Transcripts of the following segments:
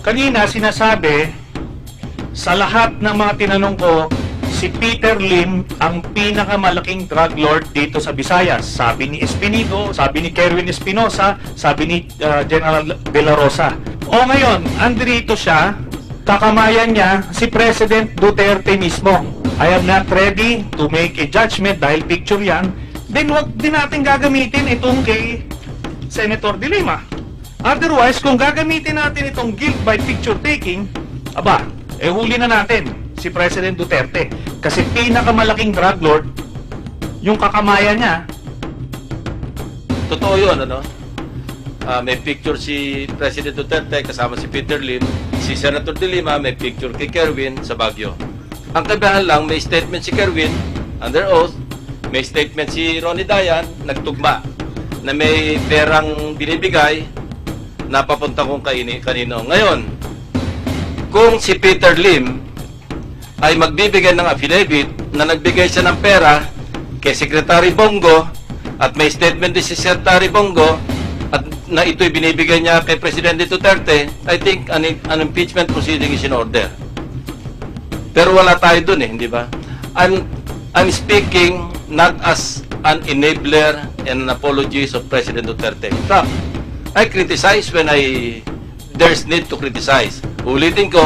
Kanina sinasabi, sa lahat ng mga tinanong ko, si Peter Lim ang pinakamalaking drug lord dito sa Visayas. Sabi ni Espinido, sabi ni Kerwin Espinosa, sabi ni General De La Rosa. O ngayon, andito siya, kakamayan niya si President Duterte mismo. I am not ready to make a judgment dahil picture yan. Then wag din natin gagamitin itong kay Senator De Lima. Otherwise, kung gagamitin natin itong guilt by picture taking, aba, huli na natin si President Duterte. Kasi pinakamalaking drug lord, yung kakamayan niya. Totoo yun, ano? May picture si President Duterte kasama si Peter Lim, si Senator De Lima, may picture kay Kerwin sa Baguio. Ang kabahan lang, may statement si Kerwin, under oath, may statement si Ronnie Dayan, nagtugma, na may perang binibigay, napapunta kong kanino. Ngayon, kung si Peter Lim ay magbibigay ng affidavit na nagbigay siya ng pera kay Secretary Bongo at may statement din si Secretary Bongo at na ito'y binibigay niya kay Presidente Duterte, I think an impeachment proceeding is in order. Pero wala tayo dun hindi ba? I'm speaking not as an enabler and an apologist of President Duterte. In fact, I criticize when there's need to criticize. Ulitin ko,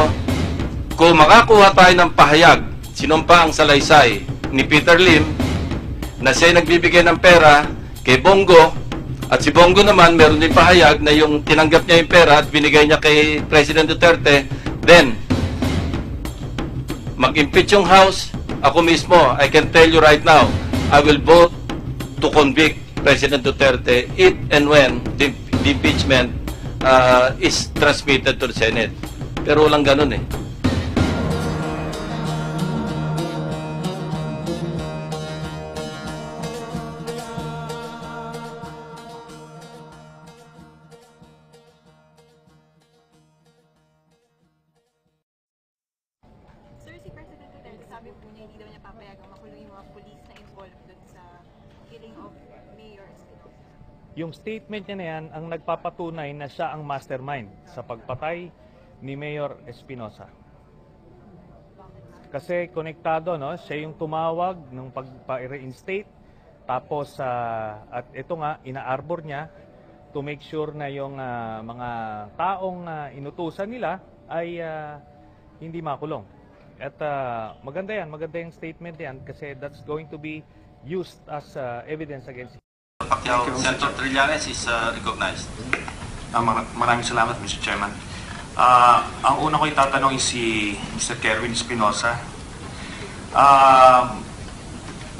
kung makakuha tayo ng pahayag, sinumpa ang salaysay ni Peter Lim na siya nagbibigay ng pera kay Bongo at si Bongo naman meron din pahayag na yung tinanggap niya yung pera at binigay niya kay President Duterte, then mag-impeach yung House, ako mismo, I can tell you right now, I will vote to convict President Duterte if and when the impeachment is transmitted to the Senate. Pero walang ganun Sir, si President Duterte, sabi po niya hindi daw niya papayagang makulong yung mga police na involved dun sa killing of Mayor Espinosa. Yung statement niya na yan ang nagpapatunay na siya ang mastermind sa pagpatay ni Mayor Espinosa. Kasi konektado, no? Siya yung tumawag ng pagpa-reinstate, tapos at ito nga, ina-arbor niya to make sure na yung mga taong inutusan nila ay hindi makulong. At maganda yung statement yan kasi that's going to be used as evidence against him. Senator Trillanes is recognized. Maraming salamat, Mr. Chairman. Ang una ko itatanong is si Mr. Kerwin Espinosa.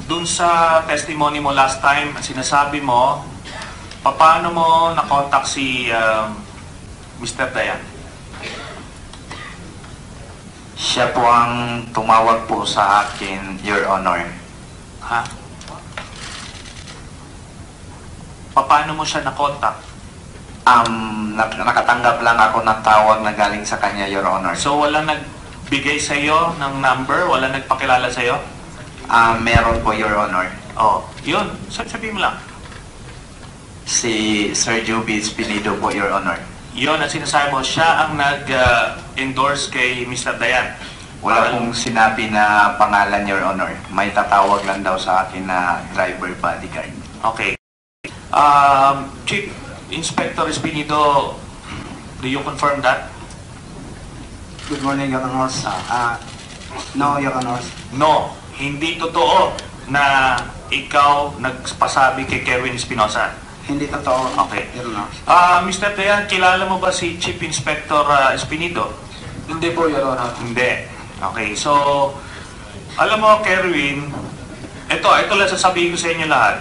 Dun sa testimony mo last time, sinasabi mo, paano mo na-contact si Mr. Dayan? Siya po ang tumawag po sa akin, Your Honor. Ha? Paano mo siya na-contact? Nakatanggap lang ako ng tawag na galing sa kanya, Your Honor. So walang nagbigay sa iyo ng number? Walang nagpakilala sa iyo? Meron po, Your Honor. Oh, yun. Sabihin mo lang. Si Sir Joby Espinido po, Your Honor. Yun ang sinasabi mo, siya ang nag-endorse kay Mr. Dayan. Wala pong sinabi na pangalan, Your Honor. May tatawag lang daw sa akin na driver bodyguard. Okay. Chief Inspector Espinido, do you confirm that? Good morning, Your Honor. No, Your Honor. No, hindi totoo na ikaw nagpasabi kay Kerwin Espinosa. Hindi totoo, Okay. Your Honor. Mr. Dayan, kilala mo ba si Chief Inspector Espinido? Hindi po, Your Honor. Hindi. Okay, so, alam mo, Kerwin, ito lang sasabihin ko sa inyo lahat.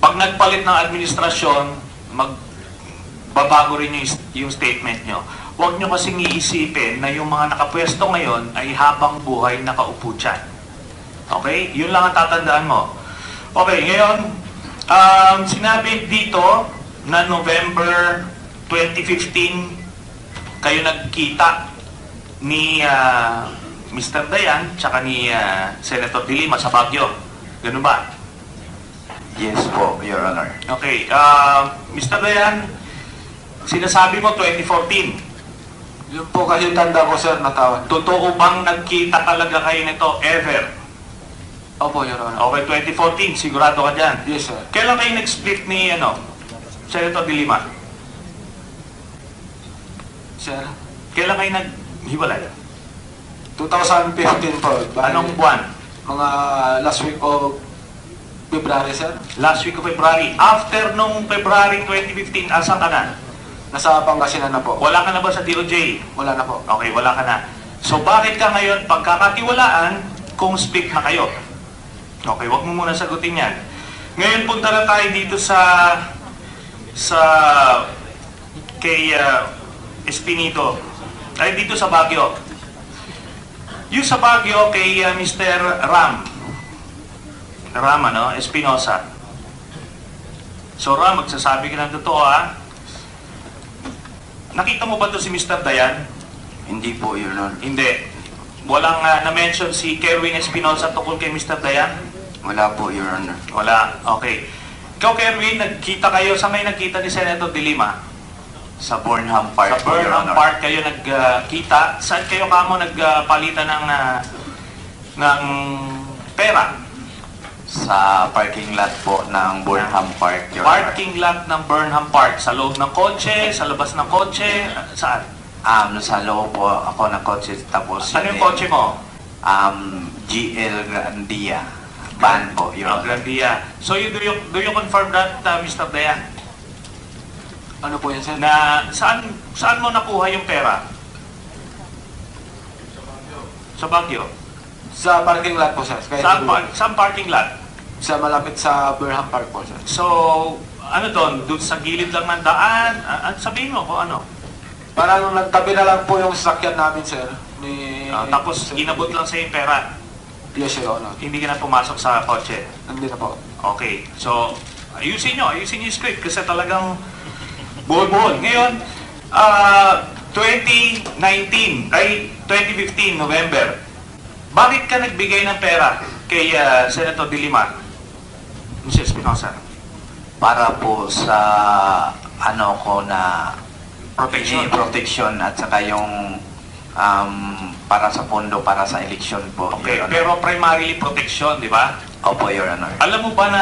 Pag nagpalit ng administrasyon, magbabago rin yung statement nyo. Huwag nyo kasing iisipin na yung mga nakapwesto ngayon ay habang buhay nakaupo dyan. Okay? Yun lang ang tatandaan mo. Okay, ngayon, sinabi dito na November 2015, kayo nagkita ni Mr. Dayan tsaka ni Senator De Lima sa Baguio. Ganun ba? Yes po, Your Honor. Okay. Mr. Dayan, sinasabi mo 2014. Yun po kasi tanda ko, sir, na tawag. Totoo bang nagkita talaga kayo nito ever? Opo, Your Honor. Okay, 2014, sigurado ka dyan. Yes, sir. Kailan kayo nag-split ni, Senator De Lima? Sir, Kailan kayo naghiwalay? 2015 po. Bali, Anong buwan? Mga last week of February, sir. Last week of February. After nung February 2015, asan ka na? Nasa Pangasinan na po. Wala ka na ba sa DOJ? Wala na po. Okay, wala ka na. So bakit ka ngayon pagkakatiwalaan kung split na kayo? Okay, wag mo muna sagutin yan. Ngayon punta na tayo dito sa kay Espinito. Ay dito sa Baguio. Yung sa Baguio kay Mr. Ram, Espinosa. So Ram, magsasabi ka ng totoo, ha? Nakita mo ba to si Mr. Dayan? Hindi po, Your Honor. Hindi. Walang na-mention si Kerwin Espinosa tungkol kay Mr. Dayan? Wala po, Your Honor. Wala. Okay. Ikaw, Kerwin, nagkita kayo. Saan kayo nagkita ni Senator De Lima? Sa Burnham Park Sa po, Your Burnham Honor. Park kayo nagkita. Saan kayo kamo nagpalitan ng pera? Sa parking lot po ng Burnham Park, Your Honor. Parking lot ng Burnham Park. Sa loob ng kotse, sa labas ng kotse, saan? Sa loob po ako ng kotse, tapos Ano yung kotse mo? GL Grandia. Van po, Your Honor. Grandia. So do you confirm that, Mr. Dayan? Ano po yun, sir? Na saan mo nakuha yung pera? Sa Baguio. Sa parking lot po, sir. Saan parking lot? Sa malapit sa Burnham Park po, sir. So, ano doon? Doon sa gilid lang ng daan? Sabihin mo kung ano. Parang nagtabi na lang po yung sasakyan namin, sir. Tapos inabot lang sa yung pera. Yes, Your Honor. Hindi ka na pumasok sa kotse. Hindi na po. Okay. So, ayusin yung script kasi talagang buhol-buhol. Ngayon, 2015, November, bakit ka nagbigay ng pera kay Senator De Lima? Mr. Espinosa. Para po sa ko na Protection. at saka yung para sa pondo, para sa eleksyon po, Okay, Your Honor. pero primarily protection, di ba? Opo, Your Honor. Alam mo ba na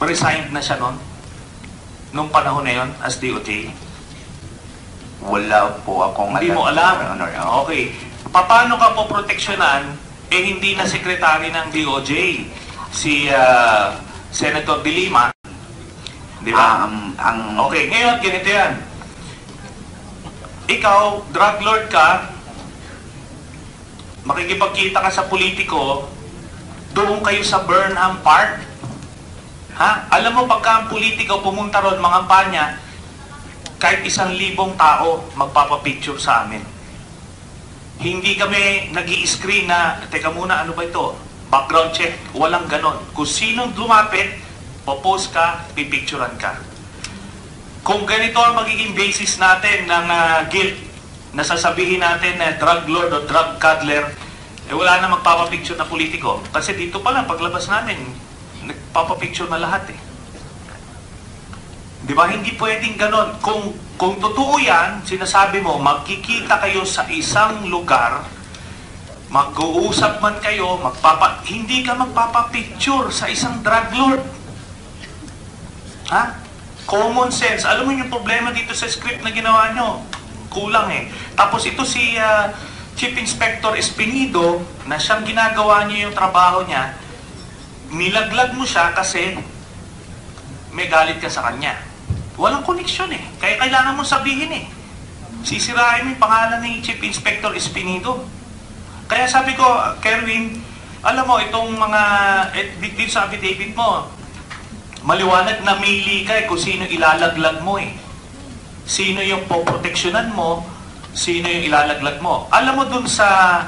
resigned na siya noon? Nung panahon na yun, as DOJ? Wala po akong Hindi mo alam? Your Honor. Okay. Paano ka po proteksyonan, hindi na sekretary ng DOJ, si Senator De Lima? Di ba? Okay, ngayon, ganito yan. Ikaw, drug lord ka, makikipagkita ka sa politiko, doon kayo sa Burnham Park. Ha? Alam mo, pagka ang politiko pumunta ron, mga panya, kahit 1,000 tao magpapapicture sa amin. Hindi kami nag-i-screen na, teka muna, ano ba ito? Background check, walang ganon. Kung sinong lumapit, popost ka, pipicturean ka. Kung ganito ang magiging basis natin ng guilt, na sasabihin natin na drug lord o drug cuddler, wala na magpapapicture na politiko. Kasi dito pa lang, paglabas namin, nagpapapicture na lahat eh. Di ba? Hindi pwedeng ganon. Kung totoo yan, sinasabi mo, magkikita kayo sa isang lugar, mag-uusap man kayo, hindi ka magpapapicture sa isang drug lord. Ha? Common sense. Alam mo yung problema dito sa script na ginawa nyo? Kulang eh. Tapos ito si Chief Inspector Espinido, na siyang ginagawa niya yung trabaho niya, nilaglag mo siya kasi may galit ka sa kanya. Walang koneksyon eh. Kaya kailangan mo sabihin eh. Sisirain mo yung pangalan ni Chief Inspector Espinido. Kaya sabi ko, Kerwin, alam mo, itong mga, dito sa affidavit mo, maliwanag na mili ka eh kung sino ilalaglag mo eh. Sino yung poproteksyonan mo, sino yung ilalaglag mo. Alam mo doon sa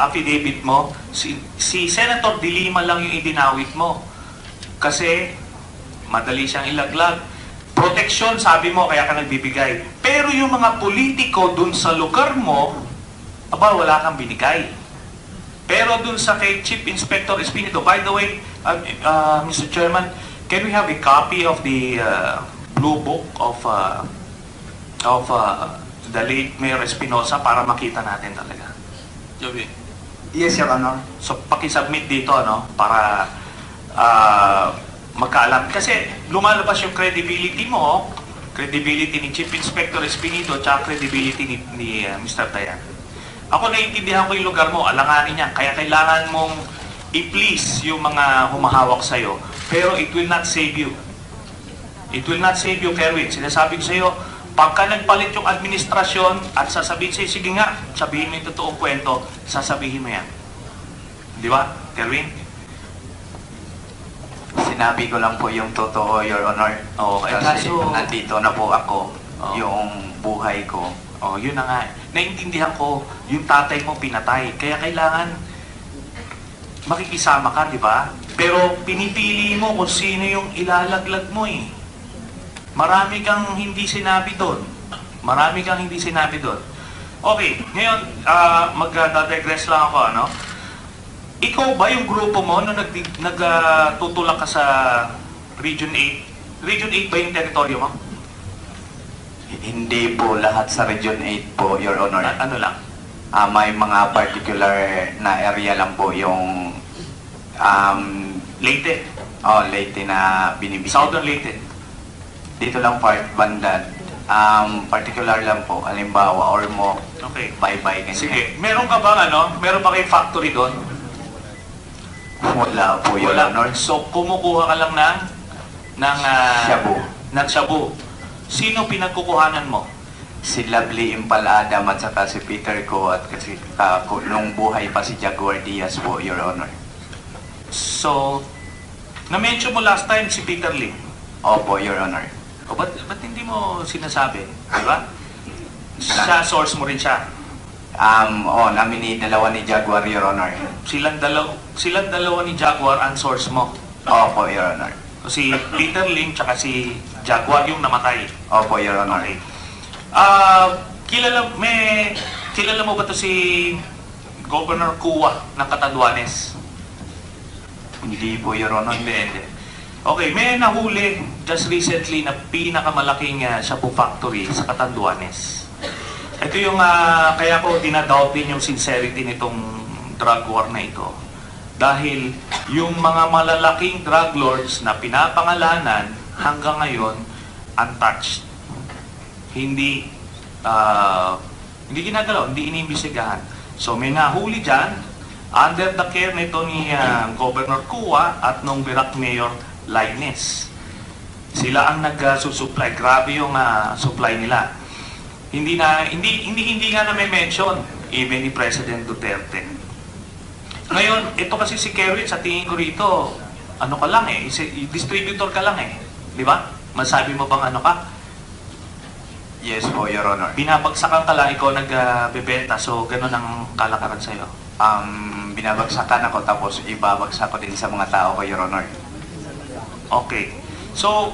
affidavit mo, si Senator De Lima lang yung idinawit mo. Kasi madali siyang ilaglag. Proteksyon, sabi mo, kaya ka nagbibigay. Pero yung mga politiko doon sa lugar mo, wala kang binigay. Pero dun sa kay Chief Inspector Espinido, by the way, Mr. Chairman, can we have a copy of the Blue Book of of the late Mayor Espinosa para makita natin talaga. Joey. Yes, Your Honor. So, pakisubmit dito, no? Para magkaalam. Kasi lumalabas yung credibility mo, credibility ni Chief Inspector Espinido, tsaka credibility ni Mr. Dayan. Ako naiintindihan ko yung lugar mo, alanganin niya. Kaya kailangan mong i-please yung mga humahawak sa'yo. Pero it will not save you. It will not save you, Kerwin. Sinasabi ko sa'yo, pagka nagpalit yung administrasyon at sasabihin sa'yo, sige nga, sabihin mo yung totoong kwento, sasabihin mo yan. Di ba, Kerwin? Sinabi ko lang po yung totoo, Your Honor. Oo, Kasi kaso- nandito na po ako, Oo. yung buhay ko. Oh, yun na nga. Naintindihan ko, yung tatay mo pinatay. Kaya kailangan makikisama ka, di ba? Pero pinipili mo kung sino yung ilalaglag mo eh. Marami kang hindi sinabi doon. Marami kang hindi sinabi doon. Okay, ngayon, mag-digress lang ako, ano? Ikaw ba yung grupo mo nung nagtutulak ka sa Region 8? Region 8 ba yung teritoryo mo? Hindi po lahat sa Region 8 po, Your Honor. Ano lang? May mga particular na area lang po yung Leyte? Leyte na binibigyan. Southern Leyte? Dito lang part, banda. Particular lang po, halimbawa, Ormoc, Okay. Baybay, ganyan. Sige, meron ka bang meron ba kayong factory doon? Wala po, Your Honor. So, kumukuha ka lang ng Shabu. ng shabu. Sino pinagkukuhanan mo? Si Lovely Impal Adam at saka si Peter Ko at kasi nung buhay pa si Jaguar Diaz po, Your Honor. So, na-mention mo last time si Peter Lim. Opo, Your Honor. O, ba't hindi mo sinasabi? Di ba? Sa source mo rin siya. Namin ni dalawa ni Jaguar, Your Honor. Silang dalawa ni Jaguar ang source mo. Opo, Your Honor. Si Peter Lim tsaka si Jaguar yung namatay. Opo, Your Honor. Okay. Kilala mo ba to si Governor Kua ng Catanduanes? Hindi po, Your Honor. Hindi. Okay, may nahuli just recently na pinakamalaking shabu factory sa Catanduanes. Ito yung kaya ko dinadoubt din yung sincerity nitong drug war na ito. Dahil yung mga malalaking drug lords na pinapangalanan hanggang ngayon untouched. Hindi ginagalaw, hindi iniimbestigahan. So may nahuli dyan under the care nito ni Governor Kua at nung Birac Mayor Lainez. Sila ang nag-supply. Grabe yung supply nila. Hindi nga na may mention even ni President Duterte. Ngayon, ito kasi si Kerwin, sa tingin ko rito, ano ka lang eh, distributor ka lang eh. Di ba? Masabi mo bang ano ka? Yes po, Your Honor. Binabagsakan ka lang, ikaw nagbebenta, so ganun ang kalakaran sa'yo. Binabagsakan ako tapos ibabagsak ko din sa mga tao ko, Your Honor. Okay. So,